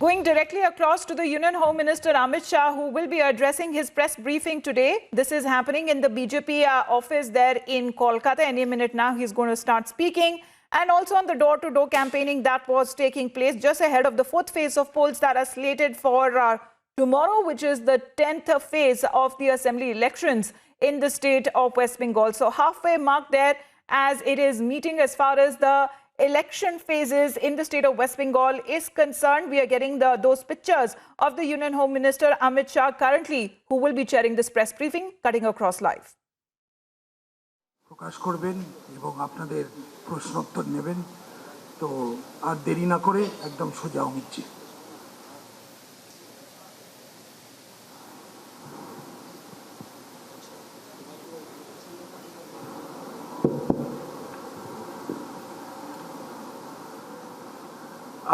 Going directly across to the Union Home Minister Amit Shah, who will be addressing his press briefing today. This is happening in the BJP office there in Kolkata. Any minute now, he's going to start speaking. And also on the door-to-door campaigning that was taking place just ahead of the fourth phase of polls that are slated for tomorrow, which is the 10th phase of the assembly elections in the state of West Bengal. So halfway mark there as it is meeting as far as the election phases in the state of West Bengal is concerned. We are getting those pictures of the Union Home Minister Amit Shah currently, who will be chairing this press briefing, cutting across live. প্রকাশ করবেন এবং আপনাদের প্রশ্নোত্তর নেবেন তো আর দেরি না করে একদম সোজা অমিতজি।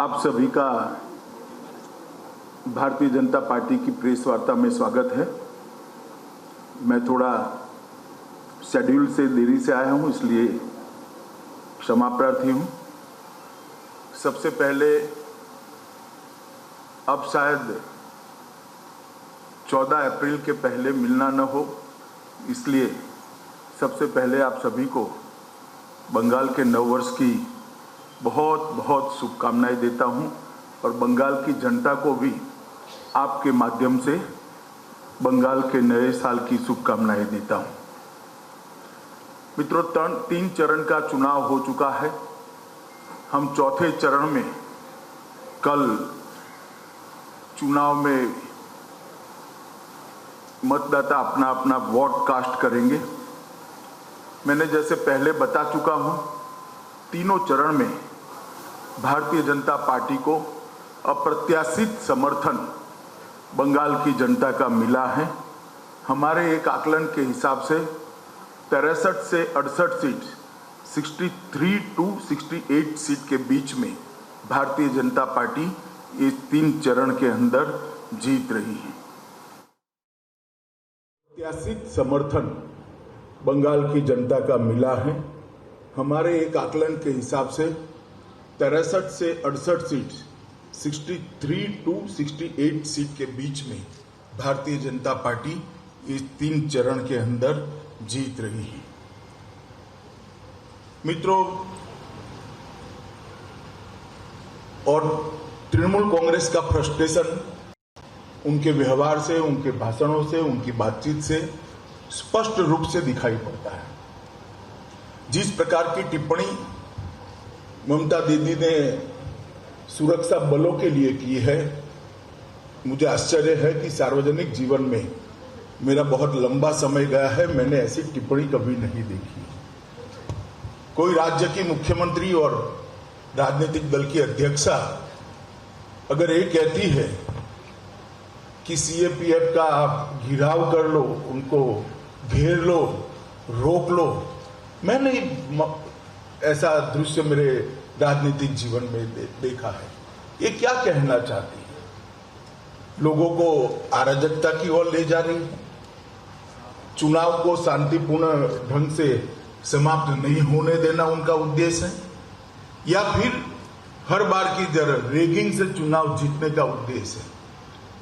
आप सभी का भारतीय जनता पार्टी की प्रेस वार्ता में स्वागत है। मैं थोड़ा शेड्यूल से देरी से आया हूं, इसलिए क्षमा प्रार्थी हूं। सबसे पहले अब शायद 14 अप्रैल के पहले मिलना न हो, इसलिए सबसे पहले आप सभी को बंगाल के नववर्ष की बहुत बहुत शुभकामनाएं देता हूं और बंगाल की जनता को भी आपके माध्यम से बंगाल के नए साल की शुभकामनाएं देता हूं। मित्रों, 3 चरण का चुनाव हो चुका है। हम चौथे चरण में कल चुनाव में मतदाता अपना अपना वोट कास्ट करेंगे। मैंने जैसे पहले बता चुका हूं, तीनों चरण में भारतीय जनता पार्टी को अप्रत्याशित समर्थन बंगाल की जनता का मिला है। हमारे एक आकलन के हिसाब से 63 से 68 सीट, 63 to 68 सीट के बीच में भारतीय जनता पार्टी इस 3 चरण के अंदर जीत रही है। अप्रत्याशित समर्थन बंगाल की जनता का मिला है। हमारे एक आकलन के हिसाब से 63 से 68 सीट, 63 to 68 सीट के बीच में भारतीय जनता पार्टी इस 3 चरण के अंदर जीत रही है। मित्रों, और तृणमूल कांग्रेस का फ्रस्ट्रेशन उनके व्यवहार से, उनके भाषणों से, उनकी बातचीत से स्पष्ट रूप से दिखाई पड़ता है। जिस प्रकार की टिप्पणी ममता दीदी ने सुरक्षा बलों के लिए की है, मुझे आश्चर्य है कि सार्वजनिक जीवन में मेरा बहुत लंबा समय गया है, मैंने ऐसी टिप्पणी कभी नहीं देखी। कोई राज्य की मुख्यमंत्री और राजनीतिक दल की अध्यक्षा अगर ये कहती है कि सीएपीएफ का आप घिराव कर लो, उनको घेर लो, रोक लो, मैंने ऐसा दृश्य मेरे राजनीतिक जीवन में देखा है। ये क्या कहना चाहती है? लोगों को अराजकता की ओर ले जा रही है, चुनाव को शांतिपूर्ण ढंग से समाप्त नहीं होने देना उनका उद्देश्य है, या फिर हर बार की तरह रेगिंग से चुनाव जीतने का उद्देश्य है?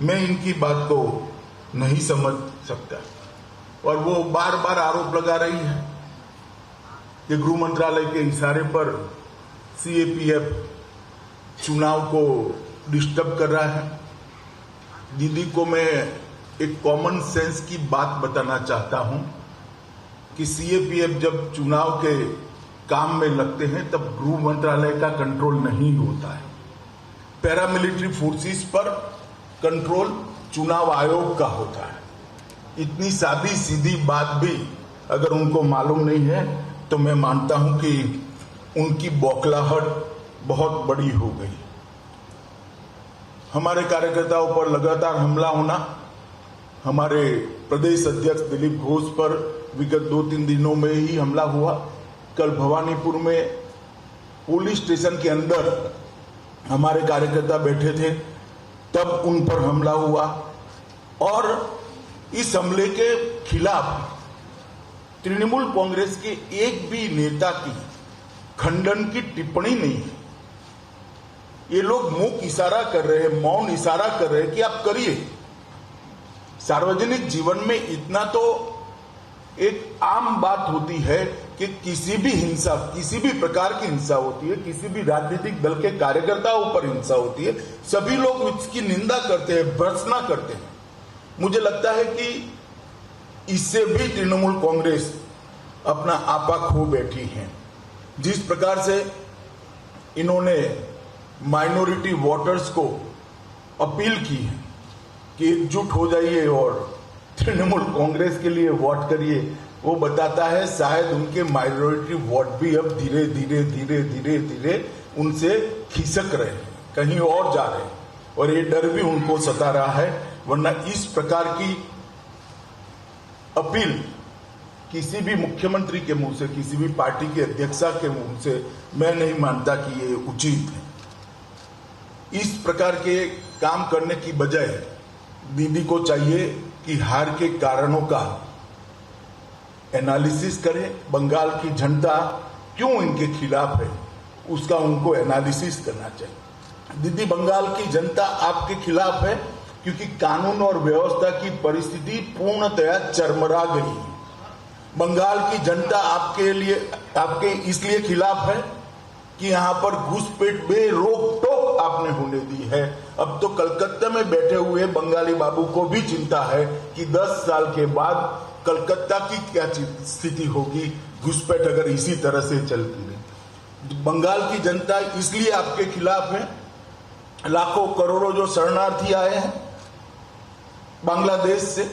मैं इनकी बात को नहीं समझ सकता। और वो बार बार आरोप लगा रही है कि गृह मंत्रालय के इशारे पर सीएपीएफ चुनाव को डिस्टर्ब कर रहा है। दीदी को मैं एक कॉमन सेंस की बात बताना चाहता हूं कि सीएपीएफ जब चुनाव के काम में लगते हैं तब गृह मंत्रालय का कंट्रोल नहीं होता है। पैरामिलिट्री फोर्सेस पर कंट्रोल चुनाव आयोग का होता है। इतनी सादी सीधी बात भी अगर उनको मालूम नहीं है तो मैं मानता हूं कि उनकी बौखलाहट बहुत बड़ी हो गई। हमारे कार्यकर्ताओं पर लगातार हमला होना, हमारे प्रदेश अध्यक्ष दिलीप घोष पर विगत 2-3 दिनों में ही हमला हुआ। कल भवानीपुर में पुलिस स्टेशन के अंदर हमारे कार्यकर्ता बैठे थे, तब उन पर हमला हुआ। और इस हमले के खिलाफ तृणमूल कांग्रेस के एक भी नेता की खंडन की टिप्पणी नहीं है। ये लोग मुंह इशारा कर रहे हैं, मौन इशारा कर रहे हैं कि आप करिए। सार्वजनिक जीवन में इतना तो एक आम बात होती है कि किसी भी हिंसा, किसी भी प्रकार की हिंसा होती है, किसी भी राजनीतिक दल के कार्यकर्ताओं पर हिंसा होती है, सभी लोग इसकी निंदा करते हैं, भर्त्सना करते हैं। मुझे लगता है कि इससे भी तृणमूल कांग्रेस अपना आपा खो बैठी है। जिस प्रकार से इन्होंने माइनॉरिटी वोटर्स को अपील की है कि एकजुट हो जाइए और तृणमूल कांग्रेस के लिए वोट करिए, वो बताता है शायद उनके माइनॉरिटी वोट भी अब धीरे धीरे उनसे खिसक रहे हैं, कहीं और जा रहे हैं, और ये डर भी उनको सता रहा है। वरना इस प्रकार की अपील किसी भी मुख्यमंत्री के मुंह से, किसी भी पार्टी के अध्यक्षा के मुंह से मैं नहीं मानता कि ये उचित है। इस प्रकार के काम करने की बजाय दीदी को चाहिए कि हार के कारणों का एनालिसिस करें। बंगाल की जनता क्यों इनके खिलाफ है, उसका उनको एनालिसिस करना चाहिए। दीदी, बंगाल की जनता आपके खिलाफ है क्योंकि कानून और व्यवस्था की परिस्थिति पूर्णतया चरमरा गई है। बंगाल की जनता आपके इसलिए खिलाफ है कि यहां पर घुसपैठ बेरोक टोक आपने होने दी है। अब तो कलकत्ता में बैठे हुए बंगाली बाबू को भी चिंता है कि 10 साल के बाद कलकत्ता की क्या स्थिति होगी, घुसपैठ अगर इसी तरह से चलती रही। बंगाल की जनता इसलिए आपके खिलाफ है। लाखों करोड़ों जो शरणार्थी आए हैं बांग्लादेश से,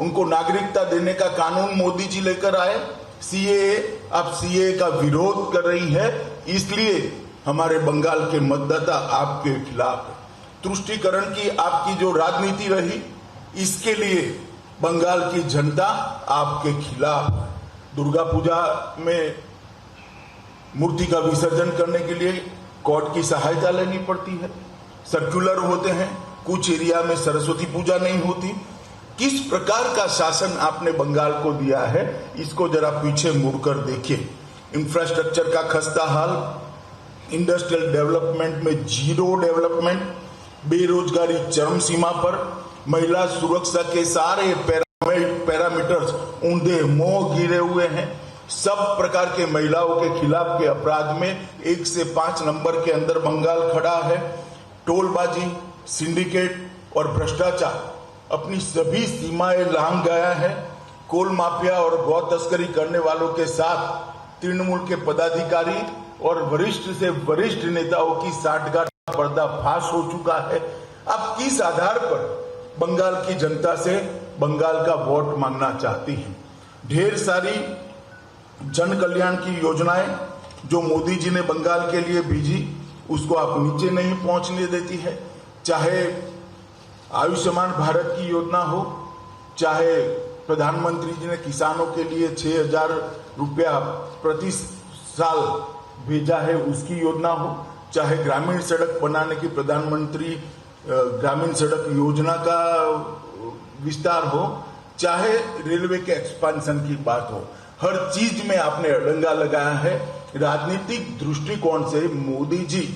उनको नागरिकता देने का कानून मोदी जी लेकर आए। सीएए, आप सीएए का विरोध कर रही है, इसलिए हमारे बंगाल के मतदाता आपके खिलाफ है। तुष्टीकरण की आपकी जो राजनीति रही, इसके लिए बंगाल की जनता आपके खिलाफ है। दुर्गा पूजा में मूर्ति का विसर्जन करने के लिए कोर्ट की सहायता लेनी पड़ती है, सर्कुलर होते हैं, कुछ एरिया में सरस्वती पूजा नहीं होती। किस प्रकार का शासन आपने बंगाल को दिया है, इसको जरा पीछे मुड़कर देखिए। इंफ्रास्ट्रक्चर का खस्ता हाल, इंडस्ट्रियल डेवलपमेंट में जीरो डेवलपमेंट, बेरोजगारी चरम सीमा पर, महिला सुरक्षा के सारे पैरामीटर्स ऊंधे मोह गिरे हुए हैं। सब प्रकार के महिलाओं के खिलाफ के अपराध में 1 से 5 नंबर के अंदर बंगाल खड़ा है। टोलबाजी, सिंडिकेट और भ्रष्टाचार अपनी सभी सीमाएं लांघ गया है। कोल माफिया और गौ तस्करी करने वालों के साथ तृणमूल के पदाधिकारी और वरिष्ठ से वरिष्ठ नेताओं की साठगांठ पर्दाफाश हो चुका है। अब किस आधार पर बंगाल की जनता से बंगाल का वोट मांगना चाहती हैं? ढेर सारी जन कल्याण की योजनाएं जो मोदी जी ने बंगाल के लिए भेजी, उसको आप नीचे नहीं पहुंचने देती है। चाहे आयुष्मान भारत की योजना हो, चाहे प्रधानमंत्री जी ने किसानों के लिए 6,000 रुपया प्रति साल भेजा है उसकी योजना हो, चाहे ग्रामीण सड़क बनाने की प्रधानमंत्री ग्रामीण सड़क योजना का विस्तार हो, चाहे रेलवे के एक्सपांशन की बात हो, हर चीज में आपने अड़ंगा लगाया है। राजनीतिक दृष्टिकोण से मोदी जी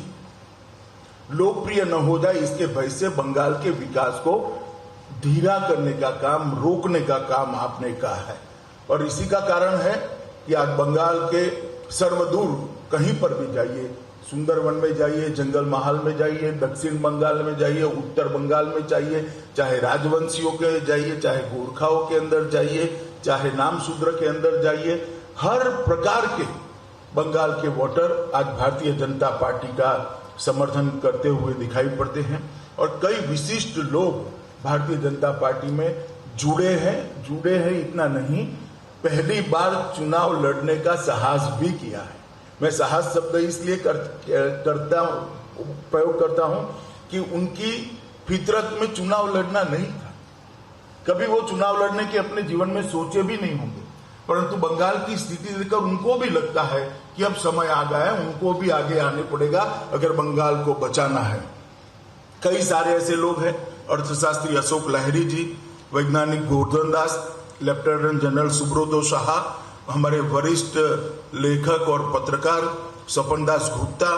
लोकप्रिय न हो जाए इसके भय से बंगाल के विकास को धीरा करने का काम, रोकने का काम आपने कहा है। और इसी का कारण है कि आज बंगाल के सर्वदूर कहीं पर भी जाइए, सुंदरवन में जाइए, जंगल महल में जाइए, दक्षिण बंगाल में जाइए, उत्तर बंगाल में जाइए, चाहे राजवंशियों के जाइए, चाहे गोरखाओं के अंदर जाइए, चाहे नामशूद्र के अंदर जाइए, हर प्रकार के बंगाल के वोटर आज भारतीय जनता पार्टी का समर्थन करते हुए दिखाई पड़ते हैं। और कई विशिष्ट लोग भारतीय जनता पार्टी में जुड़े हैं, इतना नहीं, पहली बार चुनाव लड़ने का साहस भी किया है। मैं साहस शब्द इसलिए प्रयोग करता हूं कि उनकी फितरत में चुनाव लड़ना नहीं था। कभी वो चुनाव लड़ने के अपने जीवन में सोचे भी नहीं होंगे, परंतु बंगाल की स्थिति देखकर उनको भी लगता है कि अब समय आ गया है, उनको भी आगे आने पड़ेगा अगर बंगाल को बचाना है। कई सारे ऐसे लोग हैं, अर्थशास्त्री अशोक लाहिड़ी जी, वैज्ञानिक गोवर्धन दास, लेफ्टिनेंट जनरल सुब्रतो शाह, हमारे वरिष्ठ लेखक और पत्रकार स्वपन दास गुप्ता,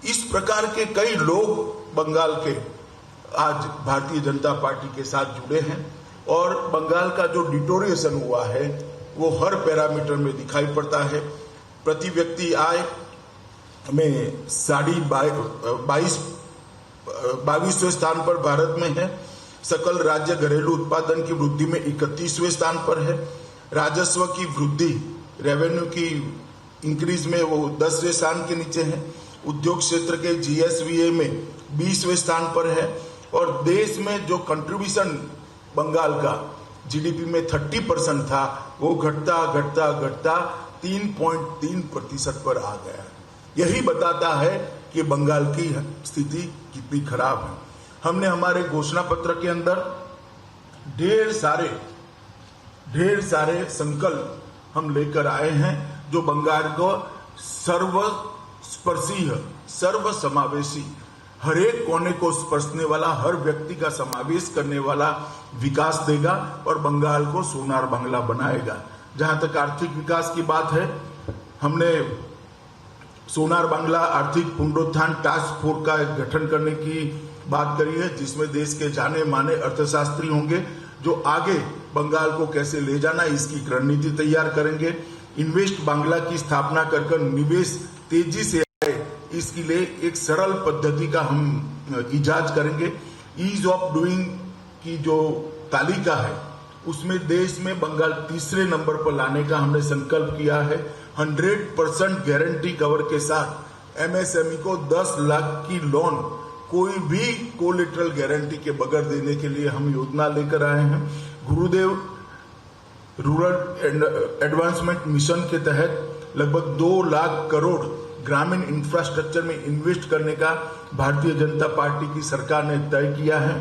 इस प्रकार के कई लोग बंगाल के आज भारतीय जनता पार्टी के साथ जुड़े हैं और बंगाल का जो डिटोरिएशन हुआ है वो हर पैरामीटर में दिखाई पड़ता है। प्रति व्यक्ति आय में 22वें स्थान पर भारत में है। सकल राज्य घरेलू उत्पादन की वृद्धि में 31वें स्थान पर है। राजस्व की वृद्धि, रेवेन्यू की इंक्रीज में वो 10वें स्थान के नीचे है। उद्योग क्षेत्र के GSVA में 20वें स्थान पर है और देश में जो कंट्रीब्यूशन बंगाल का GDP में 30% था वो घटता 3.3% पर आ गया। यही बताता है कि बंगाल की स्थिति कितनी खराब है। हमने हमारे घोषणा पत्र के अंदर ढेर सारे संकल्प हम लेकर आए हैं जो बंगाल को सर्वस्पर्शी, सर्वसमावेशी, हर एक कोने को स्पर्शने वाला, हर व्यक्ति का समावेश करने वाला विकास देगा और बंगाल को सोनार बांग्ला बनाएगा। जहां तक आर्थिक विकास की बात है, हमने सोनार बांग्ला आर्थिक पुनरुत्थान टास्क फोर्स का गठन करने की बात करी है, जिसमें देश के जाने माने अर्थशास्त्री होंगे जो आगे बंगाल को कैसे ले जाना इसकी रणनीति तैयार करेंगे। इन्वेस्ट बांग्ला की स्थापना कर निवेश तेजी से आए इसके लिए एक सरल पद्धति का हम इजाद करेंगे। ईज ऑफ डूइंग की जो तालिका है उसमें देश में बंगाल तीसरे नंबर पर लाने का हमने संकल्प किया है। 100% गारंटी कवर के साथ MSME को 10 लाख की लोन कोई भी कोलेटरल गारंटी के बगैर देने के लिए हम योजना लेकर आए हैं। गुरुदेव रूरल एडवांसमेंट मिशन के तहत लगभग 2 लाख करोड़ ग्रामीण इंफ्रास्ट्रक्चर में इन्वेस्ट करने का भारतीय जनता पार्टी की सरकार ने तय किया है।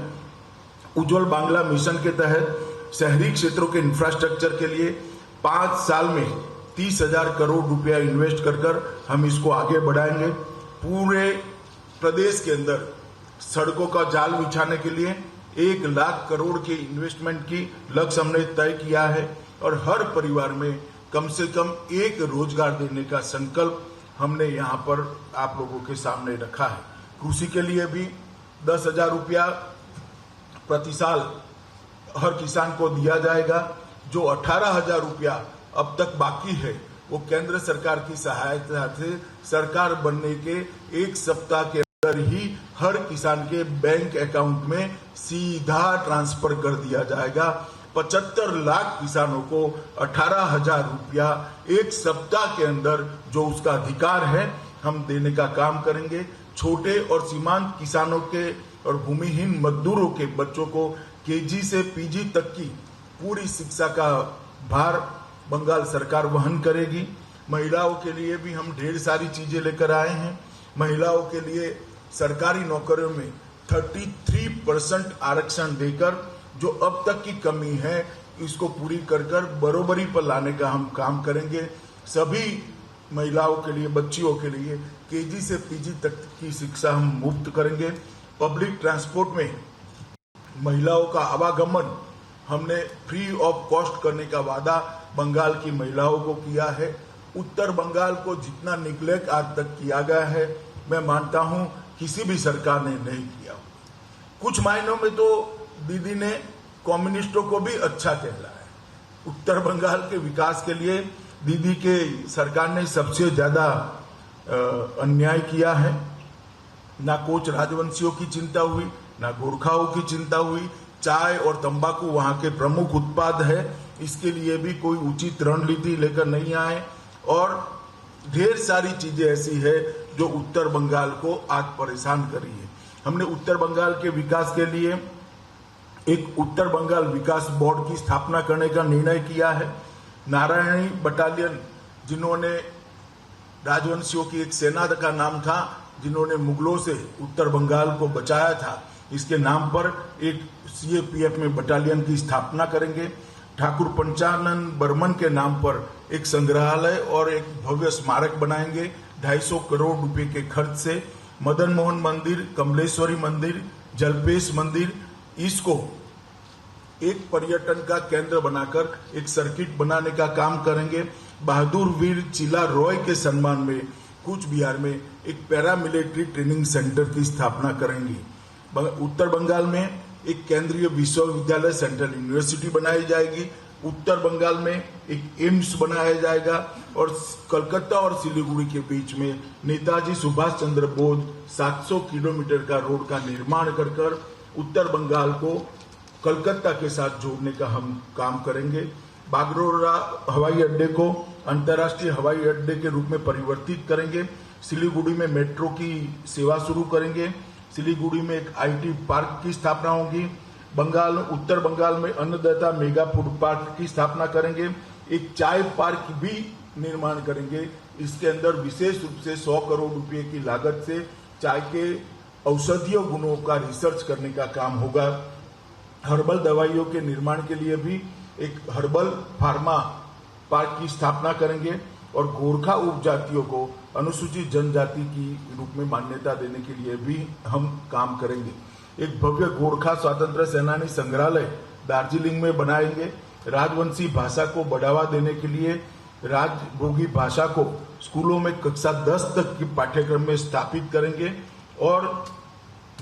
उज्जवल बांग्ला मिशन के तहत शहरी क्षेत्रों के इंफ्रास्ट्रक्चर के लिए 5 साल में 30,000 करोड़ रुपया इन्वेस्ट कर हम इसको आगे बढ़ाएंगे। पूरे प्रदेश के अंदर सड़कों का जाल बिछाने के लिए 1 लाख करोड़ के इन्वेस्टमेंट की लक्ष्य हमने तय किया है और हर परिवार में कम से कम एक रोजगार देने का संकल्प हमने यहाँ पर आप लोगों के सामने रखा है। कृषि के लिए भी 10,000 रुपया प्रति साल हर किसान को दिया जाएगा। जो 18,000 रुपया अब तक बाकी है वो केंद्र सरकार की सहायता से सरकार बनने के 1 सप्ताह के अंदर ही हर किसान के बैंक अकाउंट में सीधा ट्रांसफर कर दिया जाएगा। 75 लाख किसानों को 18,000 रुपया 1 सप्ताह के अंदर जो उसका अधिकार है हम देने का काम करेंगे। छोटे और सीमांत किसानों के और भूमिहीन मजदूरों के बच्चों को KG से PG तक की पूरी शिक्षा का भार बंगाल सरकार वहन करेगी। महिलाओं के लिए भी हम ढेर सारी चीजें लेकर आए हैं। महिलाओं के लिए सरकारी नौकरियों में 33% आरक्षण देकर जो अब तक की कमी है इसको पूरी कर बरोबरी पर लाने का हम काम करेंगे। सभी महिलाओं के लिए, बच्चियों के लिए KG से PG तक की शिक्षा हम मुफ्त करेंगे। पब्लिक ट्रांसपोर्ट में महिलाओं का आवागमन हमने फ्री ऑफ कॉस्ट करने का वादा बंगाल की महिलाओं को किया है। उत्तर बंगाल को जितना निग्लेक्ट आज तक किया गया है मैं मानता हूं किसी भी सरकार ने नहीं किया। कुछ मायनों में तो दीदी ने कम्युनिस्टों को भी अच्छा कहला है। उत्तर बंगाल के विकास के लिए दीदी के सरकार ने सबसे ज्यादा अन्याय किया है। ना कोच राजवंशियों की चिंता हुई, ना गोरखाओं की चिंता हुई। चाय और तंबाकू वहां के प्रमुख उत्पाद है, इसके लिए भी कोई उचित रणनीति लेकर नहीं आए और ढेर सारी चीजें ऐसी है जो उत्तर बंगाल को आज परेशान कर रही है। हमने उत्तर बंगाल के विकास के लिए एक उत्तर बंगाल विकास बोर्ड की स्थापना करने का निर्णय किया है। नारायणी बटालियन, जिन्होंने राजवंशियों की एक सेना का नाम था, जिन्होंने मुगलों से उत्तर बंगाल को बचाया था, इसके नाम पर एक CAPF में बटालियन की स्थापना करेंगे। ठाकुर पंचानन बर्मन के नाम पर एक संग्रहालय और एक भव्य स्मारक बनाएंगे 250 करोड़ रुपए के खर्च से। मदन मोहन मंदिर, कमलेश्वरी मंदिर, जलपेश मंदिर, इसको एक पर्यटन का केंद्र बनाकर एक सर्किट बनाने का काम करेंगे। बहादुर वीर चिला रॉय के सम्मान में कूच बिहार में एक पैरामिलिट्री ट्रेनिंग सेंटर की स्थापना करेंगे। उत्तर बंगाल में एक केंद्रीय विश्वविद्यालय सेंट्रल यूनिवर्सिटी बनाई जाएगी। उत्तर बंगाल में एक एम्स बनाया जाएगा और कलकत्ता और सिलीगुड़ी के बीच में नेताजी सुभाष चंद्र बोस 700 किलोमीटर का रोड का निर्माण कर उत्तर बंगाल को कलकत्ता के साथ जोड़ने का हम काम करेंगे। बागडोगरा हवाई अड्डे को अंतर्राष्ट्रीय हवाई अड्डे के रूप में परिवर्तित करेंगे। सिलीगुड़ी में मेट्रो की सेवा शुरू करेंगे। सिलीगुड़ी में एक आईटी पार्क की स्थापना होगी। उत्तर बंगाल में अन्नदाता मेगा फूड पार्क की स्थापना करेंगे। एक चाय पार्क भी निर्माण करेंगे। इसके अंदर विशेष रूप से 100 करोड़ रुपए की लागत से चाय के औषधीय गुणों का रिसर्च करने का काम होगा। हर्बल दवाइयों के निर्माण के लिए भी एक हर्बल फार्मा पार्क की स्थापना करेंगे और गोरखा उपजातियों को अनुसूचित जनजाति की रूप में मान्यता देने के लिए भी हम काम करेंगे। एक भव्य गोरखा स्वतंत्र सेनानी संग्रहालय दार्जिलिंग में बनाएंगे। राजवंशी भाषा को बढ़ावा देने के लिए राजभोगी भाषा को स्कूलों में कक्षा 10 तक के पाठ्यक्रम में स्थापित करेंगे और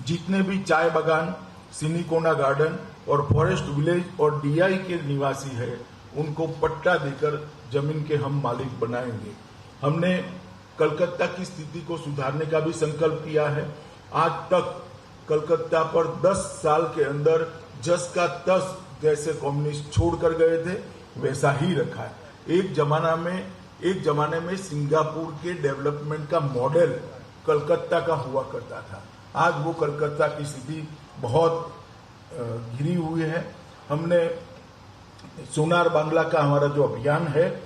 जितने भी चाय बागान, सिनिकोना गार्डन और फॉरेस्ट विलेज और डीआई के निवासी है उनको पट्टा देकर जमीन के हम मालिक बनाएंगे। हमने कलकत्ता की स्थिति को सुधारने का भी संकल्प किया है। आज तक कलकत्ता पर 10 साल के अंदर जस का तस जैसे कम्युनिस्ट छोड़कर गए थे वैसा ही रखा है। एक जमाने में सिंगापुर के डेवलपमेंट का मॉडल कलकत्ता का हुआ करता था। आज वो कलकत्ता की स्थिति बहुत घिरी हुई है। हमने सोनार बांग्ला का हमारा जो अभियान है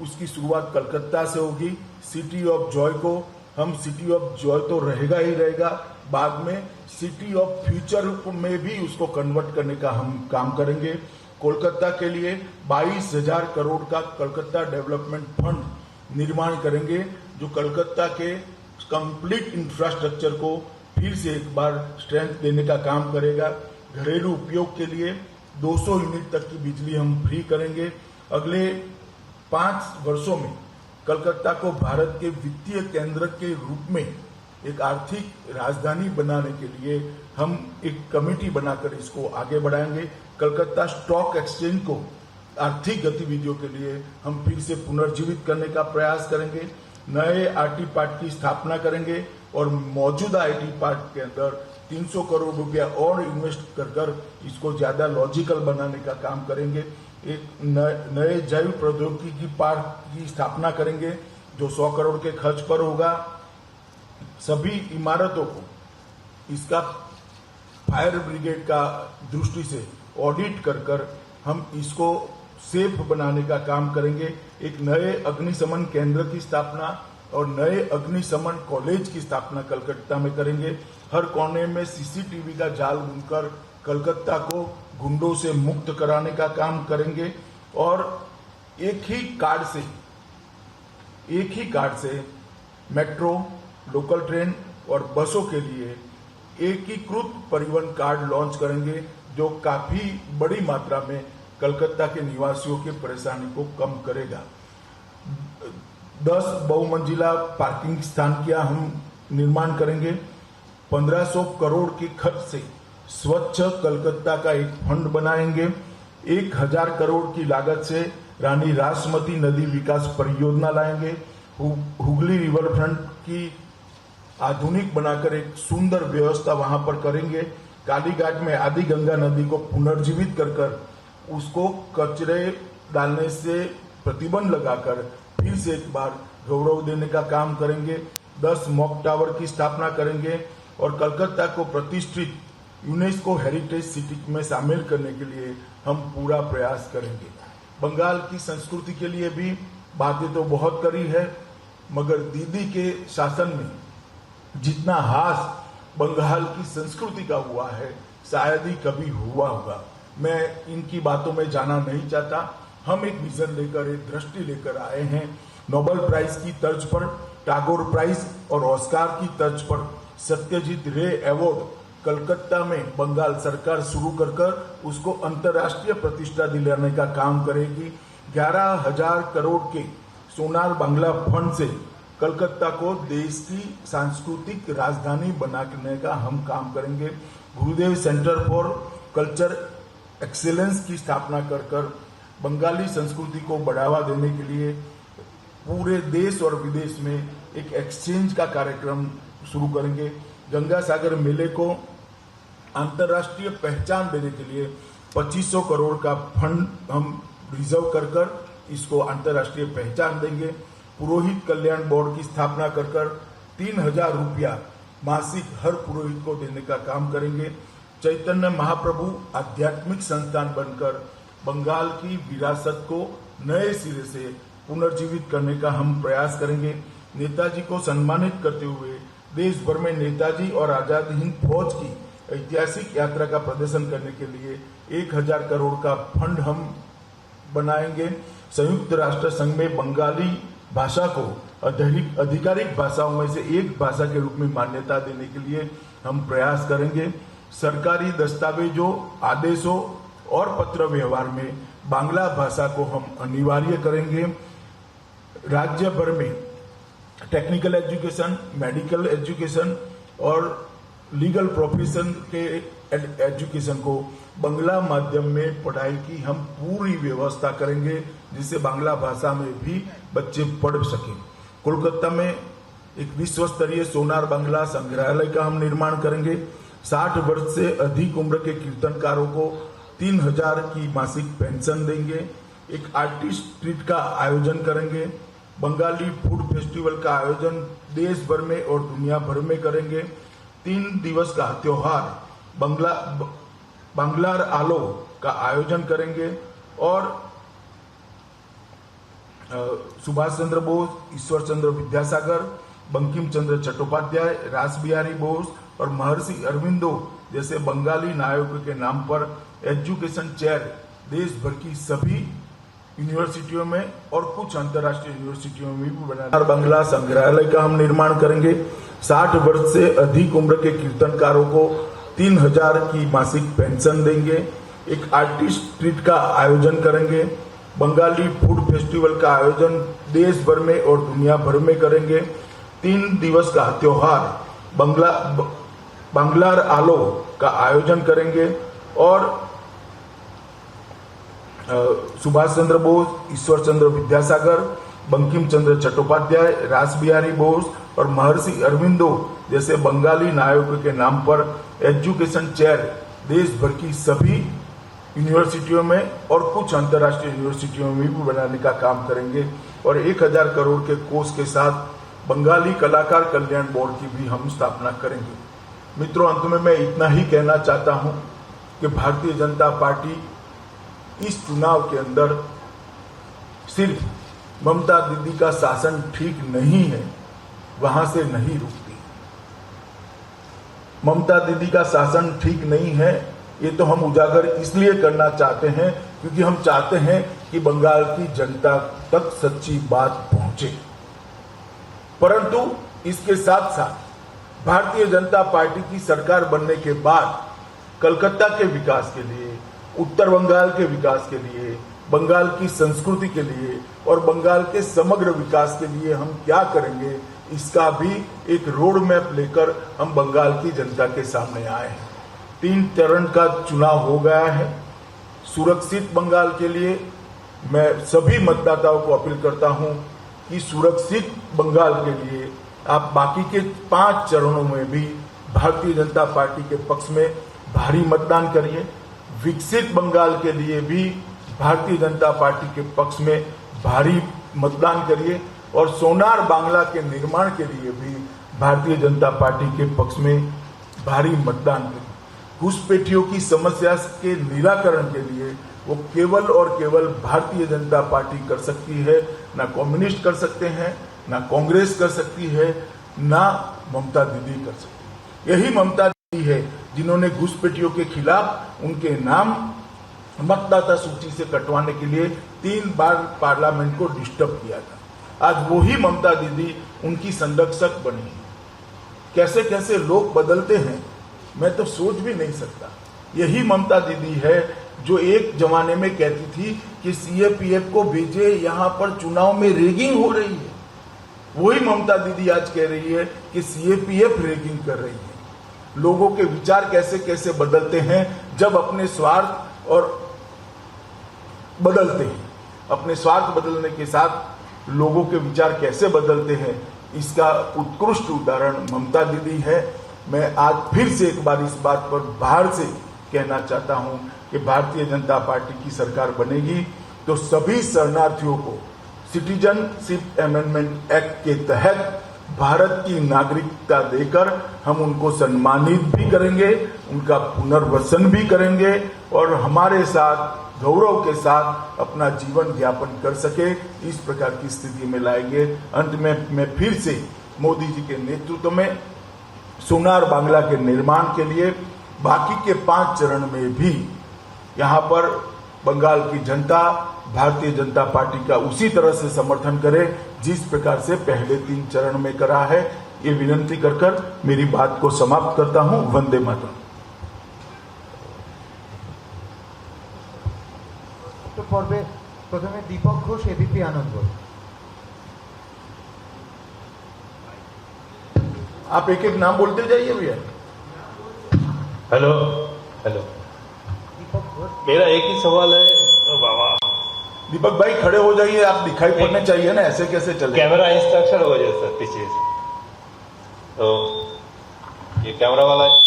उसकी शुरुआत कलकत्ता से होगी। सिटी ऑफ जॉय को हम सिटी ऑफ जॉय तो रहेगा ही रहेगा, बाद में सिटी ऑफ फ्यूचर में भी उसको कन्वर्ट करने का हम काम करेंगे। कोलकाता के लिए 22,000 करोड़ का कलकत्ता डेवलपमेंट फंड निर्माण करेंगे जो कलकत्ता के कंप्लीट इंफ्रास्ट्रक्चर को फिर से एक बार स्ट्रेंथ देने का काम करेगा। घरेलू उपयोग के लिए 200 यूनिट तक की बिजली हम फ्री करेंगे। अगले 5 वर्षों में कलकत्ता को भारत के वित्तीय केंद्र के रूप में एक आर्थिक राजधानी बनाने के लिए हम एक कमेटी बनाकर इसको आगे बढ़ाएंगे। कलकत्ता स्टॉक एक्सचेंज को आर्थिक गतिविधियों के लिए हम फिर से पुनर्जीवित करने का प्रयास करेंगे। नए आईटी पार्क की स्थापना करेंगे और मौजूदा आईटी पार्क के अंदर 300 करोड़ रुपया और इन्वेस्ट कर इसको ज्यादा लॉजिकल बनाने का काम करेंगे। एक नए जैव प्रौद्योगिकी पार्क की स्थापना करेंगे जो 100 करोड़ के खर्च पर होगा। सभी इमारतों को इसका फायर ब्रिगेड का दृष्टि से ऑडिट कर हम इसको सेफ बनाने का काम करेंगे। एक नए अग्निशमन केंद्र की स्थापना और नए अग्निशमन कॉलेज की स्थापना कलकत्ता में करेंगे। हर कोने में सीसीटीवी का जाल बुनकर कलकत्ता को गुंडों से मुक्त कराने का काम करेंगे और एक ही कार्ड से मेट्रो, लोकल ट्रेन और बसों के लिए एकीकृत परिवहन कार्ड लॉन्च करेंगे जो काफी बड़ी मात्रा में कलकत्ता के निवासियों की परेशानी को कम करेगा। 10 बहुमंजिला पार्किंग स्थान का हम निर्माण करेंगे। 1500 करोड़ के खर्च से स्वच्छ कलकत्ता का एक फंड बनाएंगे। 1000 करोड़ की लागत से रानी रासमती नदी विकास परियोजना लाएंगे। हुगली रिवर फ्रंट की आधुनिक बनाकर एक सुंदर व्यवस्था वहां पर करेंगे। कालीघाट में आदि गंगा नदी को पुनर्जीवित कर उसको कचरे डालने से प्रतिबंध लगाकर फिर से एक बार गौरव देने का काम करेंगे। 10 मॉक टावर की स्थापना करेंगे और कलकत्ता को प्रतिष्ठित यूनेस्को हेरिटेज सिटी में शामिल करने के लिए हम पूरा प्रयास करेंगे। बंगाल की संस्कृति के लिए भी बातें तो बहुत करी है, मगर दीदी के शासन में जितना हास बंगाल की संस्कृति का हुआ है शायद ही कभी हुआ होगा। मैं इनकी बातों में जाना नहीं चाहता। हम एक विजन लेकर, एक दृष्टि लेकर आए हैं। नोबेल प्राइज की तर्ज पर, टैगोर प्राइज और ऑस्कार की तर्ज पर सत्यजीत रे अवार्ड कलकत्ता में बंगाल सरकार शुरू कर उसको अंतर्राष्ट्रीय प्रतिष्ठा दिलाने का काम करेगी। 11,000 करोड़ के सोनार बांग्ला फंड से कलकत्ता को देश की सांस्कृतिक राजधानी बनाने का हम काम करेंगे। गुरुदेव सेंटर फॉर कल्चर एक्सीलेंस की स्थापना कर बंगाली संस्कृति को बढ़ावा देने के लिए पूरे देश और विदेश में एक एक्सचेंज का कार्यक्रम शुरू करेंगे। गंगा सागर मेले को अंतर्राष्ट्रीय पहचान देने के लिए 2500 करोड़ का फंड हम रिजर्व कर इसको अंतर्राष्ट्रीय पहचान देंगे। पुरोहित कल्याण बोर्ड की स्थापना कर 3000 रुपया मासिक हर पुरोहित को देने का काम करेंगे। चैतन्य महाप्रभु आध्यात्मिक संस्थान बनकर बंगाल की विरासत को नए सिरे से पुनर्जीवित करने का हम प्रयास करेंगे। नेताजी को सम्मानित करते हुए देश भर में नेताजी और आजाद हिंद फौज की ऐतिहासिक यात्रा का प्रदर्शन करने के लिए 1000 करोड़ का फंड हम बनाएंगे। संयुक्त राष्ट्र संघ में बंगाली भाषा को आधिकारिक भाषाओं में से एक भाषा के रूप में मान्यता देने के लिए हम प्रयास करेंगे। सरकारी दस्तावेजों, आदेशों और पत्र व्यवहार में बांग्ला भाषा को हम अनिवार्य करेंगे। राज्य भर में टेक्निकल एजुकेशन, मेडिकल एजुकेशन और लीगल प्रोफेशन के एजुकेशन को बांग्ला माध्यम में पढ़ाई की हम पूरी व्यवस्था करेंगे, जिससे बांग्ला भाषा में भी बच्चे पढ़ सकें। कोलकाता में एक विश्व स्तरीय सोनार बांग्ला संग्रहालय का हम निर्माण करेंगे। 60 वर्ष से अधिक उम्र के कीर्तनकारों को 3000 की मासिक पेंशन देंगे। एक आर्टिस्ट ट्रीट का आयोजन करेंगे। बंगाली फूड फेस्टिवल का आयोजन देश भर में और दुनिया भर में करेंगे। 3 दिवस का त्योहार बांग्लार आलो का आयोजन करेंगे और सुभाष चंद्र बोस, ईश्वर चंद्र विद्यासागर, बंकिम चंद्र चट्टोपाध्याय, रास बिहारी बोस और महर्षि अरविंदो जैसे बंगाली नायकों के नाम पर एजुकेशन चेयर देश भर की सभी यूनिवर्सिटियों में और कुछ अंतर्राष्ट्रीय यूनिवर्सिटियों में भी बनाना। बांग्ला संग्रहालय का हम निर्माण करेंगे। 60 वर्ष से अधिक उम्र के कीर्तनकारों को 3000 की मासिक पेंशन देंगे। एक आर्टिस्ट ट्रीट का आयोजन करेंगे। बंगाली फूड फेस्टिवल का आयोजन देश भर में और दुनिया भर में करेंगे। 3 दिवस का त्योहार बांग्लार आलो का आयोजन करेंगे और सुभाष चंद्र बोस, ईश्वर चंद्र विद्यासागर, बंकिम चंद्र चट्टोपाध्याय, रास बिहारी बोस और महर्षि अरविंदो जैसे बंगाली नायकों के नाम पर एजुकेशन चेयर देश भर की सभी यूनिवर्सिटियों में और कुछ अंतर्राष्ट्रीय यूनिवर्सिटियों में भी बनाने का काम करेंगे और 1000 करोड़ के कोष के साथ बंगाली कलाकार कल्याण बोर्ड की भी हम स्थापना करेंगे। मित्रों, अंत में मैं इतना ही कहना चाहता हूं कि भारतीय जनता पार्टी इस चुनाव के अंदर सिर्फ ममता दीदी का शासन ठीक नहीं है, वहां से नहीं रुकती। ममता दीदी का शासन ठीक नहीं है, ये तो हम उजागर इसलिए करना चाहते हैं क्योंकि हम चाहते हैं कि बंगाल की जनता तक सच्ची बात पहुंचे। परंतु इसके साथ साथ भारतीय जनता पार्टी की सरकार बनने के बाद कलकत्ता के विकास के लिए, उत्तर बंगाल के विकास के लिए, बंगाल की संस्कृति के लिए और बंगाल के समग्र विकास के लिए हम क्या करेंगे, इसका भी एक रोड मैप लेकर हम बंगाल की जनता के सामने आए हैं। 3 चरण का चुनाव हो गया है। सुरक्षित बंगाल के लिए मैं सभी मतदाताओं को अपील करता हूं कि सुरक्षित बंगाल के लिए आप बाकी के 5 चरणों में भी भारतीय जनता पार्टी के पक्ष में भारी मतदान करिए। विकसित बंगाल के लिए भी भारतीय जनता पार्टी के पक्ष में भारी मतदान करिए और सोनार बांग्ला के निर्माण के लिए भी भारतीय जनता पार्टी के पक्ष में भारी मतदान करिए। घुसपैठियों की समस्या के निराकरण के लिए वो केवल और केवल भारतीय जनता पार्टी कर सकती है, ना कम्युनिस्ट कर सकते हैं, ना कांग्रेस कर सकती है, ना ममता दीदी कर सकती है। यही ममता दीदी है जिन्होंने घुसपैठियों के खिलाफ उनके नाम मतदाता सूची से कटवाने के लिए 3 बार पार्लियामेंट को डिस्टर्ब किया था। आज वही ममता दीदी उनकी संरक्षक बनी है। कैसे कैसे लोग बदलते हैं मैं तो सोच भी नहीं सकता। यही ममता दीदी है जो एक जमाने में कहती थी कि सीएपीएफ को भेजे, यहां पर चुनाव में रेगिंग हो रही है। वही ममता दीदी आज कह रही है कि सीएपीएफ रैगिंग कर रही है। लोगों के विचार कैसे कैसे बदलते हैं जब अपने स्वार्थ और बदलते हैं, अपने स्वार्थ बदलने के साथ लोगों के विचार कैसे बदलते हैं, इसका उत्कृष्ट उदाहरण ममता दीदी है। मैं आज फिर से एक बार इस बात पर बाहर से कहना चाहता हूं कि भारतीय जनता पार्टी की सरकार बनेगी तो सभी शरणार्थियों को सिटीजनशिप अमेंडमेंट एक्ट के तहत भारत की नागरिकता देकर हम उनको सम्मानित भी करेंगे, उनका पुनर्वसन भी करेंगे और हमारे साथ गौरव के साथ अपना जीवन यापन कर सके, इस प्रकार की स्थिति में लाएंगे। अंत में मैं फिर से मोदी जी के नेतृत्व में सोनार बांग्ला के निर्माण के लिए बाकी के 5 चरण में भी यहाँ पर बंगाल की जनता भारतीय जनता पार्टी का उसी तरह से समर्थन करे जिस प्रकार से पहले 3 चरण में करा है। ये विनंती कर मेरी बात को समाप्त करता हूं। वंदे मातरम। तो पर्वे प्रथमे दीपक घोष, एबीपी आनंद। आप एक एक नाम बोलते जाइए भैया। हेलो हेलो, दीपक घोष। मेरा एक ही सवाल है। बाबा दीपक भाई खड़े हो जाइए, आप दिखाई पड़ने चाहिए ना, ऐसे कैसे चले। कैमरा इंस्ट्रक्शन हो जाए सर पीछे से। तो ये कैमरा वाला है।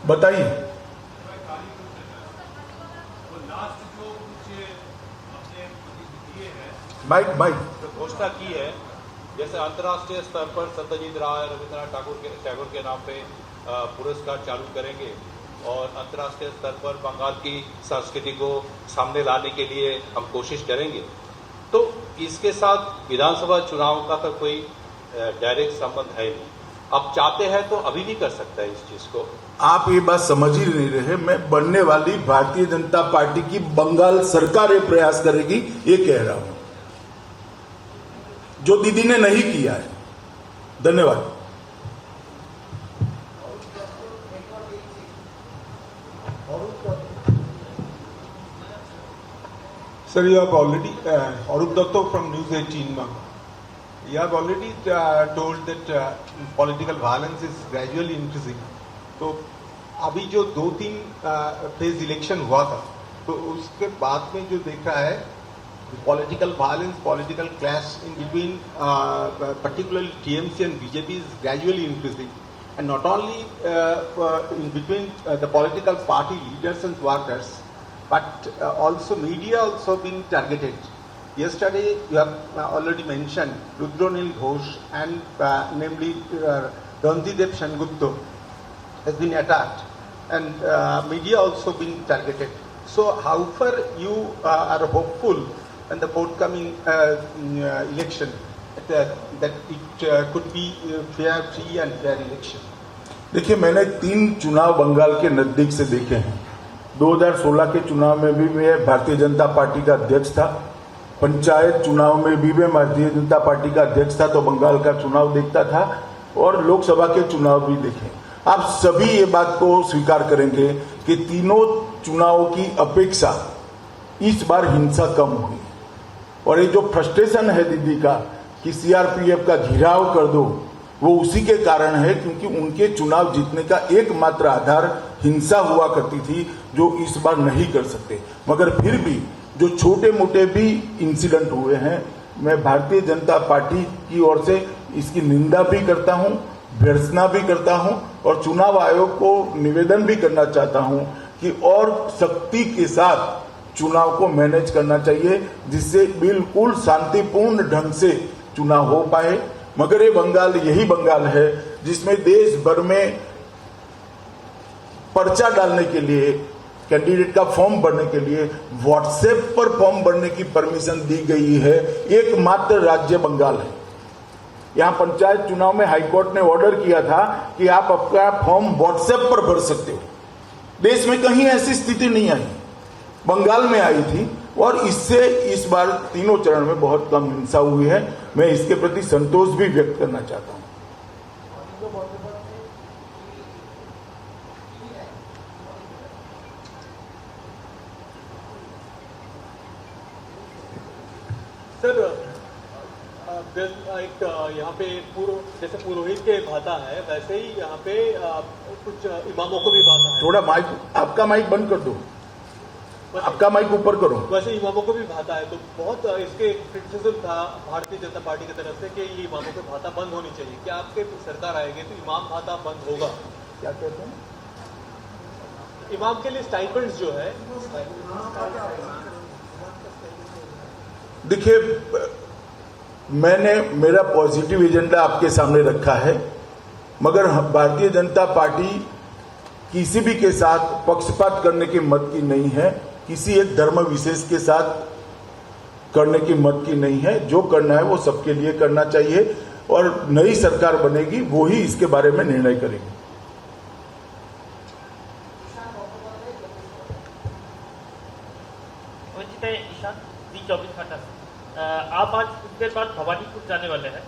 बताइए। माइक घोषणा की है, जैसे अंतर्राष्ट्रीय स्तर पर सत्यजीत राय, रविंद्रनाथ टैगोर के नाम पे पुरस्कार चालू करेंगे और अंतर्राष्ट्रीय स्तर पर बंगाल की संस्कृति को सामने लाने के लिए हम कोशिश करेंगे। तो इसके साथ विधानसभा चुनाव का तो कोई डायरेक्ट संबंध है नहीं। अब चाहते हैं तो अभी भी कर सकते हैं इस चीज को। आप ये बात समझ ही नहीं रहे। मैं बनने वाली भारतीय जनता पार्टी की बंगाल सरकार ये प्रयास करेगी, ये कह रहा हूं, जो दीदी ने नहीं किया है। धन्यवाद। Sir, you have already, Arup Datta from News 18 Bangla. You have already told that political violence is gradually increasing. तो अभी जो 2-3 फेज इलेक्शन हुआ था, तो उसके बाद में जो देखा है, political violence, political clash in between particularly TMC and BJP is gradually increasing. And not only in between the political party leaders and workers, but also media also been targeted. Yesterday you have already mentioned Rudronil Ghosh and namely Ranjidev Sengupta has been attacked, and media also been targeted. So how far you are hopeful in the forthcoming election that it could be fair, free and fair election? देखिए, मैंने 3 चुनाव बंगाल के नजदीक से देखे हैं। 2016 के चुनाव में भी मैं भारतीय जनता पार्टी का अध्यक्ष था, पंचायत चुनाव में भी मैं भारतीय जनता पार्टी का अध्यक्ष था, तो बंगाल का चुनाव देखता था, और लोकसभा के चुनाव भी देखे। आप सभी ये बात को स्वीकार करेंगे कि तीनों चुनावों की अपेक्षा इस बार हिंसा कम हुई, और ये जो फ्रस्ट्रेशन है दीदी का कि सीआरपीएफ का घेराव कर दो, वो उसी के कारण है क्योंकि उनके चुनाव जीतने का एकमात्र आधार हिंसा हुआ करती थी, जो इस बार नहीं कर सकते। मगर फिर भी जो छोटे मोटे भी इंसिडेंट हुए हैं, मैं भारतीय जनता पार्टी की ओर से इसकी निंदा भी करता हूं, भर्त्सना भी करता हूं, और चुनाव आयोग को निवेदन भी करना चाहता हूं कि और सख्ती के साथ चुनाव को मैनेज करना चाहिए, जिससे बिल्कुल शांतिपूर्ण ढंग से चुनाव हो पाए। मगर ये बंगाल यही बंगाल है जिसमें देश भर में पर्चा डालने के लिए, कैंडिडेट का फॉर्म भरने के लिए व्हाट्सएप पर फॉर्म भरने की परमिशन दी गई है। एकमात्र राज्य बंगाल है। यहां पंचायत चुनाव में हाईकोर्ट ने ऑर्डर किया था कि आप आपका फॉर्म व्हाट्सएप पर भर सकते हो। देश में कहीं ऐसी स्थिति नहीं आई, बंगाल में आई थी, और इससे इस बार तीनों चरण में बहुत कम हिंसा हुई है। मैं इसके प्रति संतोष भी व्यक्त करना चाहता हूं। एक यहाँ पे जैसे पुरोहित के भाता है, वैसे ही यहाँ पे कुछ इमामों को भी भाता है। थोड़ा माइक, आपका माइक बंद कर दो, आपका माइक ऊपर करो। वैसे इमामों को भी भाता है, तो बहुत इसके क्रिटिसिज्म था भारतीय जनता पार्टी की तरफ से कि ये इमामों को भाता बंद होनी चाहिए। क्या आपके सरकार आएगी तो इमाम भाता बंद होगा? क्या कहते हैं? इमाम के लिए स्टाइपेंड्स जो है, देखिए, मैंने मेरा पॉजिटिव एजेंडा आपके सामने रखा है, मगर भारतीय जनता पार्टी किसी भी के साथ पक्षपात करने की मत की नहीं है, किसी एक धर्म विशेष के साथ करने की मत की नहीं है। जो करना है वो सबके लिए करना चाहिए, और नई सरकार बनेगी वो ही इसके बारे में निर्णय करेगी। आप आज कुछ देर बाद भवानीपुर जाने वाले हैं,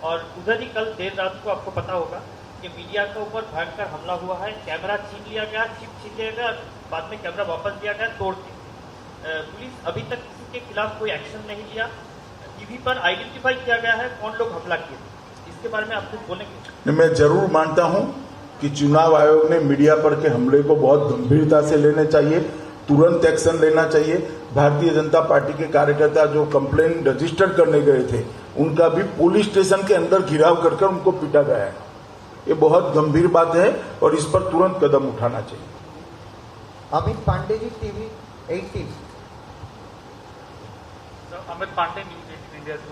और उधर ही कल देर रात को आपको पता होगा कि मीडिया के ऊपर भयंकर हमला हुआ है। कैमरा छीन लिया गया, चिप छीन लिया गया, बाद में कैमरा वापस दिया गया तोड़ के। पुलिस अभी तक किसी के खिलाफ कोई एक्शन नहीं लिया। टीवी पर आइडेंटिफाई किया गया है कौन लोग हमला किए, इसके बारे में आप कुछ बोलेंगे? मैं जरूर मानता हूं कि चुनाव आयोग ने मीडिया पर के हमले को बहुत गंभीरता से लेने चाहिए, तुरंत एक्शन लेना चाहिए। भारतीय जनता पार्टी के कार्यकर्ता जो कंप्लेन रजिस्टर करने गए थे, उनका भी पुलिस स्टेशन के अंदर घिराव कर उनको पीटा गया है। ये बहुत गंभीर बात है और इस पर तुरंत कदम उठाना चाहिए। Amit Pandey ji, TV 18। Amit Pandey, news 18 India से।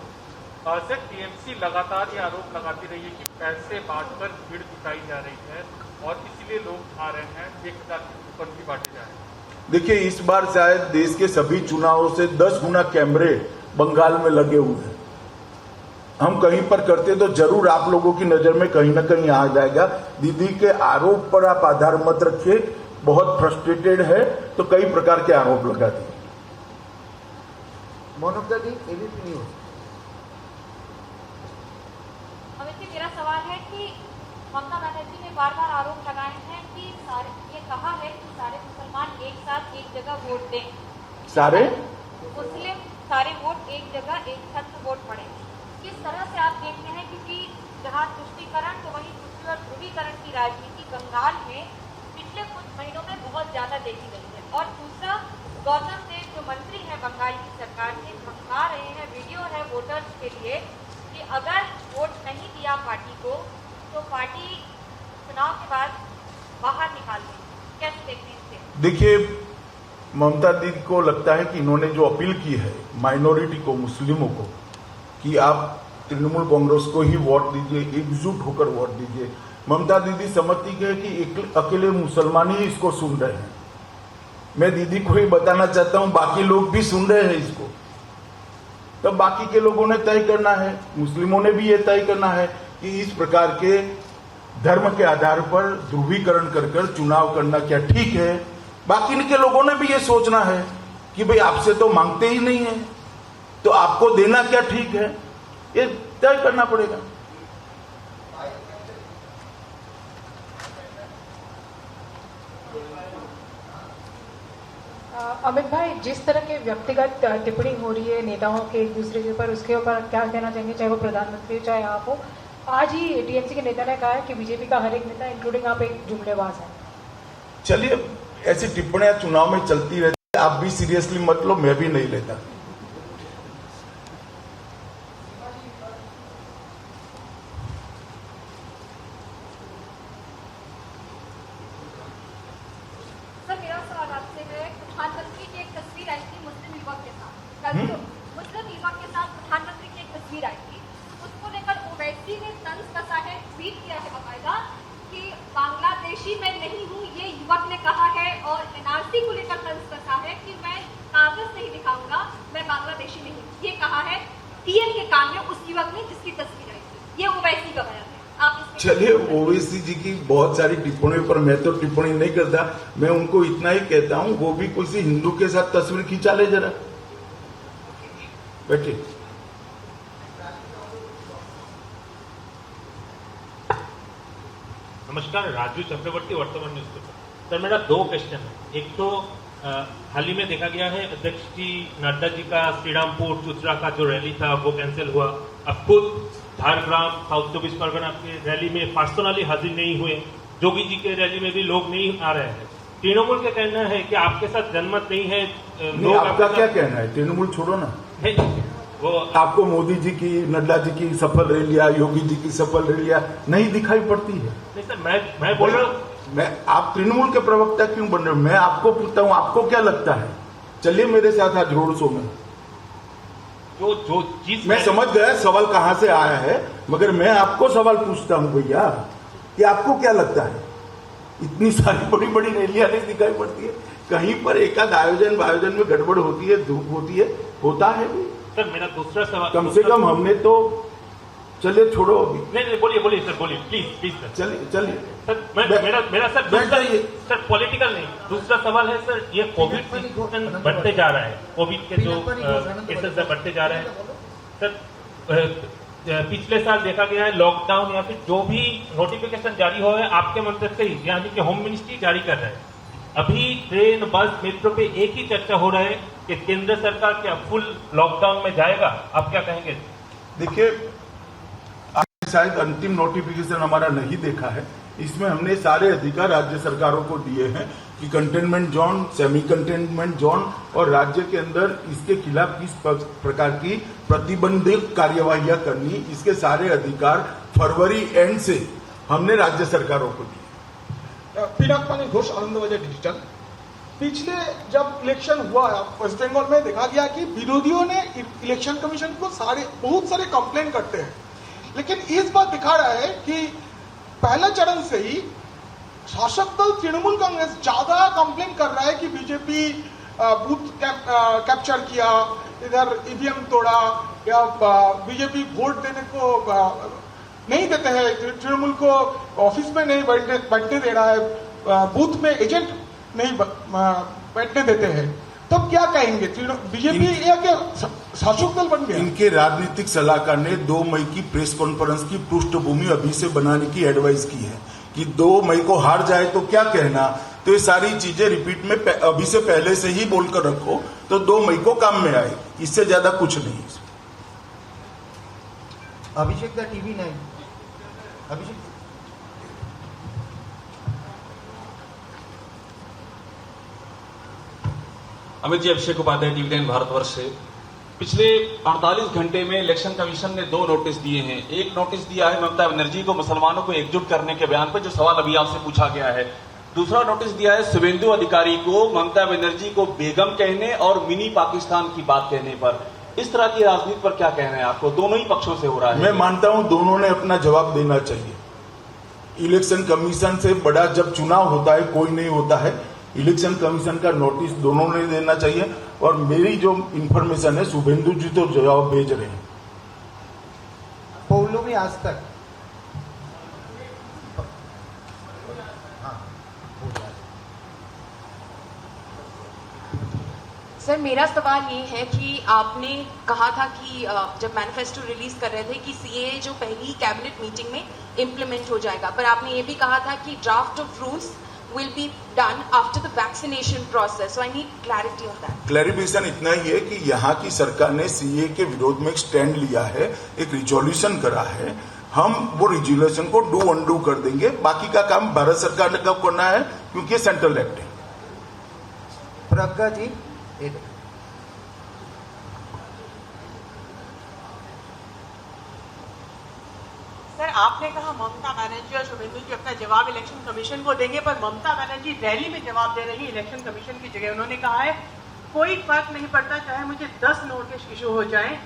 सर, टीएमसी लगातार ये आरोप लगाती रही है कि पैसे बांटकर भीड़ जुटाई जा रही है और इसीलिए लोग आ रहे हैं, 1000 के ऊपर भी बांटे जा रहे हैं। देखिए, इस बार शायद देश के सभी चुनावों से 10 गुना कैमरे बंगाल में लगे हुए हैं। हम कहीं पर करते तो जरूर आप लोगों की नजर में कहीं ना कहीं आ जाएगा। दीदी के आरोप पर आप आधार मत रखिए, बहुत फ्रस्ट्रेटेड है तो कई प्रकार के आरोप लगा दिए। मोनुब्दा जी, एबीपी न्यूज। अमित जी, मेरा सवाल है कि ममता बनर्जी ने बार बार आरोप लगाए हैं कि ये कहा है कि सारे मुसलमान एक साथ एक जगह वोट दें, सारे मुस्लिम सारे वोट एक जगह एक छत पर वोट पड़े। किस तरह से आप देखते हैं, क्योंकि जहां तुष्टीकरण तो वहीं तुष्टि और ध्रुवीकरण की राजनीति बंगाल में पिछले कुछ महीनों में बहुत ज्यादा देखी गई है। और दूसरा, गौतम देव जो मंत्री हैं बंगाल की सरकार के, धमका रहे हैं, वीडियो है वोटर्स के लिए कि अगर वोट नहीं दिया पार्टी को तो पार्टी चुनाव के बाद बाहर निकाल देगी। कैसे देखते हैं इसे? देखिए, ममता दीदी को लगता है कि इन्होंने जो अपील की है माइनॉरिटी को, मुस्लिमों को, कि आप तृणमूल कांग्रेस को ही वोट दीजिए, एकजुट होकर वोट दीजिए। ममता दीदी समझती है कि अकेले मुसलमान ही इसको सुन रहे हैं। मैं दीदी को ही बताना चाहता हूं, बाकी लोग भी सुन रहे हैं इसको, तब बाकी के लोगों ने तय करना है, मुस्लिमों ने भी ये तय करना है कि इस प्रकार के धर्म के आधार पर ध्रुवीकरण कर चुनाव करना क्या ठीक है। बाकी के लोगों ने भी ये सोचना है कि भाई आपसे तो मांगते ही नहीं है, तो आपको देना क्या ठीक है, ये तय करना पड़ेगा। अमित भाई, जिस तरह के व्यक्तिगत टिप्पणी हो रही है नेताओं के एक दूसरे के ऊपर, उसके ऊपर क्या कहना चाहेंगे, चाहे वो प्रधानमंत्री हो चाहे आप हो? आज ही टीएमसी के नेता ने कहा है कि बीजेपी का हर एक नेता इंक्लूडिंग आप एक जुमलेबाज है। चलिए, ऐसी टिप्पणियां चुनाव में चलती रहती है, आप भी सीरियसली मत लो, मैं भी नहीं लेता। सर, मेरा सवाल आपसे है, प्रधानमंत्री की एक तस्वीर आई थी मुस्लिम युवक के साथ, कल मुस्लिम युवक के साथ प्रधानमंत्री की एक तस्वीर आई थी, उसको लेकर ओवैसी ने तंज कसा है, ट्वीट किया है बकायदा कि बांग्लादेशी मैं नहीं हूँ, ये युवक ने कहा है, और एनआरसी को लेकर तंज कसा है कि मैं कागज नहीं दिखाऊंगा, मैं बांग्लादेशी नहीं हूँ, ये कहा है पीएम के कान में उस युवक ने जिसकी तस्वीर आई थी। ये ओवैसी का बयान है। चलिए, ओवैसी जी की बहुत सारी टिप्पणियों पर मैं तो टिप्पणी नहीं करता, मैं उनको इतना ही कहता हूं, वो भी किसी हिंदू के साथ तस्वीर खींचा ले जरा, बैठिए। नमस्कार, राजू चक्रवर्ती, वर्तमान न्यूज़पेपर। सर, मेरा 2 क्वेश्चन है। एक तो हाल ही में देखा गया है अध्यक्ष जी नड्डा जी का श्रीरामपुर चुचरा का जो रैली था वो कैंसिल हुआ। अब खुद झारग्राम साउथ 24 परगना के रैली में पर्सनली हाजिर नहीं हुए। जोगी जी के रैली में भी लोग नहीं आ रहे हैं। तृणमूल का कहना है कि आपके साथ जनमत नहीं है। नहीं, आपका क्या कहना है? तृणमूल छोड़ो ना। वो आपको मोदी जी की, नड्डा जी की सफल रैलियां, योगी जी की सफल रैलियां नहीं दिखाई पड़ती है? नहीं सर, मैं बोल रहा हूँ, आप तृणमूल के प्रवक्ता क्यों बन रहे हो? मैं आपको पूछता हूं, आपको क्या लगता है? चलिए मेरे साथ आज रोड शो में। जो चीज मैं समझ गया सवाल कहां से आया है, मगर मैं आपको सवाल पूछता हूं भैया कि आपको क्या लगता है? इतनी सारी बड़ी बड़ी रैलियां नहीं दिखाई पड़ती है? कहीं पर एकाध आयोजन में गड़बड़ होती है, धूप होती है, होता है भी। सर मेरा दूसरा सवाल, कम से कम हमने तो, चलिए छोड़ो अभी। नहीं बोलिए सर, बोलिए प्लीज सर। चलिए सर, मेरा सर सर पॉलिटिकल नहीं, दूसरा सवाल है सर, ये कोविड सीजन बढ़ते जा रहा है, कोविड के जो केसेस बढ़ते जा रहे हैं सर। पिछले साल देखा गया है लॉकडाउन या फिर जो भी नोटिफिकेशन जारी हो है आपके मंत्रालय से ही, यानी कि होम मिनिस्ट्री जारी कर रहा है। अभी ट्रेन, बस, मेट्रो पे एक ही चर्चा हो रहा है कि केंद्र सरकार क्या फुल लॉकडाउन में जाएगा? आप क्या कहेंगे? देखिए, शायद अंतिम नोटिफिकेशन हमारा नहीं देखा है। इसमें हमने सारे अधिकार राज्य सरकारों को दिए हैं कि containment zone, semi containment zone और राज्य के अंदर इसके खिलाफ किस प्रकार की प्रतिबंधित कार्यवाहियां करनी, इसके सारे अधिकार फरवरी एंड से हमने राज्य सरकारों को दिए। पिनाक घोष, आनंदबाजार डिजिटल। पिछले जब इलेक्शन हुआ वेस्ट बंगाल में, देखा गया कि विरोधियों ने इलेक्शन कमीशन को बहुत सारे कंप्लेन करते हैं, लेकिन इस बार दिखा रहा है कि पहले चरण से ही शासक दल तृणमूल कांग्रेस ज्यादा कंप्लेन कर रहा है कि बीजेपी बूथ कैप्चर किया, इधर ईवीएम तोड़ा, या बीजेपी वोट देने को नहीं देते हैं, तृणमूल को ऑफिस में नहीं बैठने दे रहा है, बूथ में एजेंट नहीं बैठने देते हैं। तब क्या कहेंगे? बीजेपी या क्या शासक दल बन गया? इनके राजनीतिक सलाहकार ने 2 मई की प्रेस कॉन्फ्रेंस की पृष्ठभूमि अभी से बनाने की एडवाइस की है कि 2 मई को हार जाए तो क्या कहना। तो ये सारी चीजें रिपीट में अभी से पहले से ही बोलकर रखो तो 2 मई को काम में आए, इससे ज्यादा कुछ नहीं। Abhishek the TV 9। Abhishek, Amit ji, Abhishek Upadhyay, TV 9 Bharatvarsh से। पिछले 48 घंटे में इलेक्शन कमीशन ने 2 नोटिस दिए हैं। एक नोटिस दिया है ममता बनर्जी को मुसलमानों को एकजुट करने के बयान पर, जो सवाल अभी आपसे पूछा गया है। दूसरा नोटिस दिया है शुभेंदु अधिकारी को ममता बनर्जी को बेगम कहने और मिनी पाकिस्तान की बात कहने पर। इस तरह की राजनीति पर क्या कहना है आपको? दोनों ही पक्षों से हो रहा है। मैं मानता हूं दोनों ने अपना जवाब देना चाहिए। इलेक्शन कमीशन से बड़ा जब चुनाव होता है कोई नहीं होता है। इलेक्शन कमीशन का नोटिस दोनों ने देना चाहिए, और मेरी जो इंफॉर्मेशन है शुभेंदु जी तो जवाब भेज रहे हैं। पौलो में आज तक सर, मेरा सवाल ये है कि आपने कहा था कि जब मैनिफेस्टो रिलीज कर रहे थे कि सीएए जो पहली कैबिनेट मीटिंग में इम्प्लीमेंट हो जाएगा, पर आपने ये भी कहा था कि draft of rules will be done after the vaccination process. So I need clarity on that. Clarification इतना ही है कि यहाँ की सरकार ने सीए के विरोध में एक स्टैंड लिया है, एक रिजोल्यूशन करा है। हम वो रिजोल्यूशन को डू अनडू कर देंगे। बाकी का काम भारत सरकार ने कब करना है, क्योंकि ये सेंट्रल एक्ट है। प्रज्ञा जी, सर, आपने कहा ममता बनर्जी और शुभेंदु जी अपना जवाब इलेक्शन कमीशन को देंगे, पर ममता बनर्जी रैली में जवाब दे रही इलेक्शन कमीशन की जगह। उन्होंने कहा है कोई फर्क नहीं पड़ता चाहे मुझे 10 नोटिस इशू हो जाएं,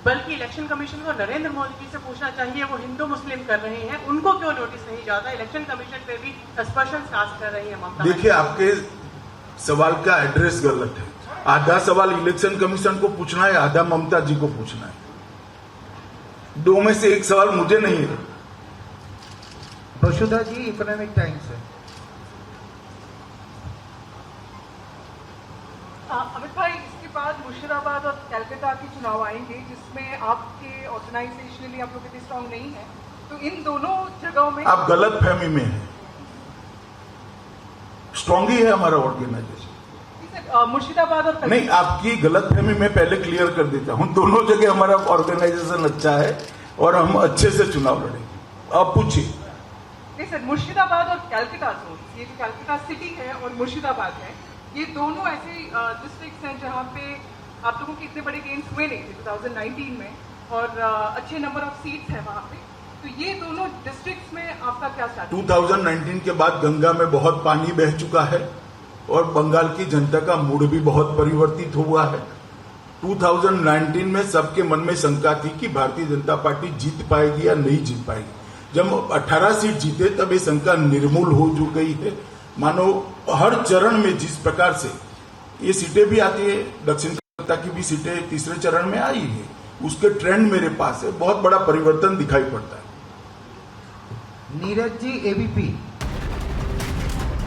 बल्कि इलेक्शन कमीशन को नरेंद्र मोदी जी से पूछना चाहिए, वो हिंदू मुस्लिम कर रहे हैं, उनको क्यों नोटिस नहीं जाता। इलेक्शन कमीशन पे भी सस्पेंशन कास्ट कर रही है ममता। देखिए, आपके सवाल का एड्रेस गलत है। आधा सवाल इलेक्शन कमीशन को पूछना है, आधा ममता जी को पूछना है। 2 में से 1 सवाल मुझे नहीं है। वसुधा जी, इकोनॉमिक टाइम्स है। अमित भाई, इसके बाद मुर्शिदाबाद और कलकत्ता के चुनाव आएंगे, जिसमें आपके ऑर्गेनाइजेशनली आप लोग इतने स्ट्रांग नहीं है, तो इन दोनों जगहों में आप गलत फहमी में हैं। स्ट्रांग ही है हमारा ऑर्गेनाइजेशन। मुर्शिदाबाद और नहीं, आपकी गलतफहमी मैं पहले क्लियर कर देता हूं। दोनों जगह हमारा ऑर्गेनाइजेशन अच्छा है और हम अच्छे से चुनाव लड़ेंगे। आप पूछिए। नहीं सर, मुर्शिदाबाद और कैलकाटा जोन, ये जो कैलकाटा सिटी है और मुर्शिदाबाद है, ये दोनों ऐसे डिस्ट्रिक्ट्स हैं जहाँ पे आप लोगों के इतने बड़े गेम्स हुए नहीं थे 2019 में, और अच्छे नंबर ऑफ सीट्स हैं वहाँ पे। तो ये दोनों डिस्ट्रिक्ट्स में आपका क्या स्ट्रैटेजी? 2019 के बाद गंगा में बहुत पानी बह चुका है और बंगाल की जनता का मूड भी बहुत परिवर्तित हुआ है। 2019 में सबके मन में शंका थी कि भारतीय जनता पार्टी जीत पाएगी या नहीं जीत पाएगी। जब 18 सीट जीते तब ये शंका निर्मूल हो जो गई है। मानो हर चरण में जिस प्रकार से ये सीटें भी आती है, दक्षिण कोलकाता की भी सीटें तीसरे चरण में आई है, उसके ट्रेंड मेरे पास है। बहुत बड़ा परिवर्तन दिखाई पड़ता है। नीरज जी, एबीपी।